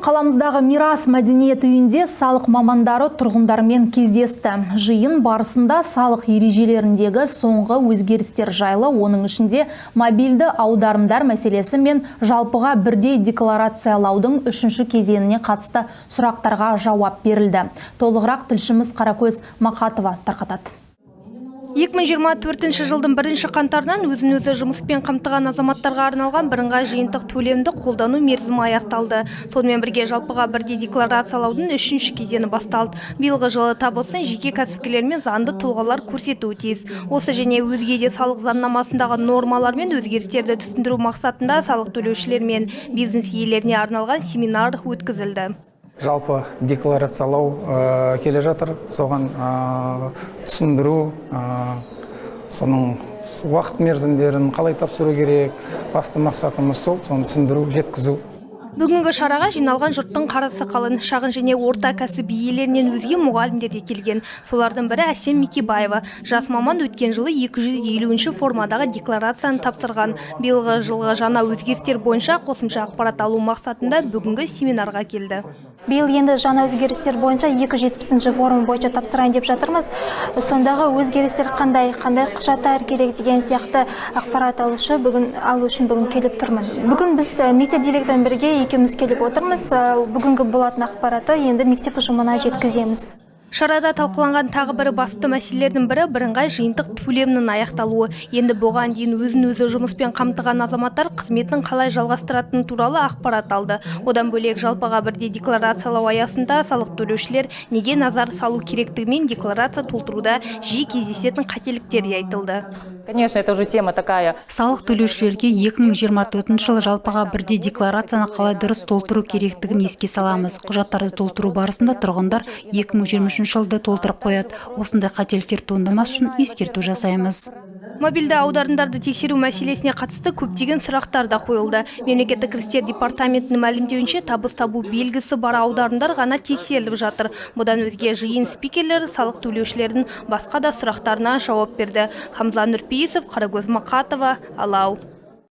Қаламыздағы Мирас мәдениет үйінде салық мамандары тұрғындармен кездесті. Жиын барысында салық ережелеріндегі соңғы өзгерістер жайлы, оның ішінде мобильді аударымдар мәселесі мен жалпыға бірдей декларациялаудың 3-ші кезеңіне қатысты сұрақтарға жауап берілді. Толығырақ тілшіміз Қаракөз Мақатова тарқатады. 2024 жылдың 1 қаңтарынан өзін-өзі жұмыспен қамтыған азаматтарға арналған бірыңғай жиынтық төлемді қолдану мерзімі аяқталды. Сонымен бірге жалпыға бірдей декларациялаудың 3-ші кезеңі басталды. Биылғы жылы табысын жеке кәсіпкерлер мен заңды тұлғалар көрсетуі тиіс. Осы және өзге де салық заңнамасындағы нормалар мен өзгерістерді түсіндіру мақсатында салық төлеушілер мен бизнес иелеріне арналған семинар өткізілді. Жалпы декларациялау келе жатыр, соған түсіндіру, соның уақыт мерзімдерін қалай тапсыру керек, басты мақсатымыз сол, соны түсіндіру, жеткізу. Бүгінгі шараға жиналған жұрттың қарасы қалың, шағын және орта кәсіп иелерінен өзге мұғалімдер де келген. Солардың бірі Әсем Мекебаева. Жас маман өткен жылы 250-ші формадағы декларацияны тапсырған. Биылғы жылғы жаңа өзгерістер бойынша қосымша ақпарат алу мақсатында бүгінгі семинарға келді. Биыл енді жаңа өзгерістер бойынша 270-ші форум бойынша тапсырайын деп жатырмыз. Сондағы өзгерістер қандай құжаттар керек деген сияқты ақпарат алу үшін бүгін келіп тұрмын. Бүгін біз мектеп директорымен бірге екеуміз келіп отырмыз. Бүгінгі болатын ақпараты енді мектеп ұжымына жеткіземіз. Шарада талқыланған тағы бір басты мәселелердің бірі бірыңғай жиынтық төлемнің аяқталуы. Енді бұған дейін өзін-өзі жұмыспен қамтыған азаматтар қызметін қалай жалғастыратыны туралы ақпарат алды. Одан бөлек жалпыға бірдей декларациялау аясында салық төлеушілер неге назар салу керектігімен декларация толтыруда жиі кездесетін қателіктер айтылды. Конечно, это уже тема такая. Салық төлеушілерге 2024 жылы жалпыға бірдей декларацияны қалай дұрыс толтыру керектігін еске саламыз. Құжаттарды толтыру барысында тұрғындар 2023 жылды толтырып қояды. Осындай қателіктер туындамас үшін ескерту жасаймыз. Мобильді аударымдарды тексеру мәселесіне қатысты көптеген сұрақтар да қойылды. Мемлекеттік кірістер департаментінің мәлімдеуінше табыс табу белгісі бар аударымдар ғана тексеріліп жатыр. Бұдан өзге жиын спикерлері салық төлеушілердің басқа да сұрақтарына жауап берді. Хамза Нұрпейісов, Қаракөз Мақатова, Алау.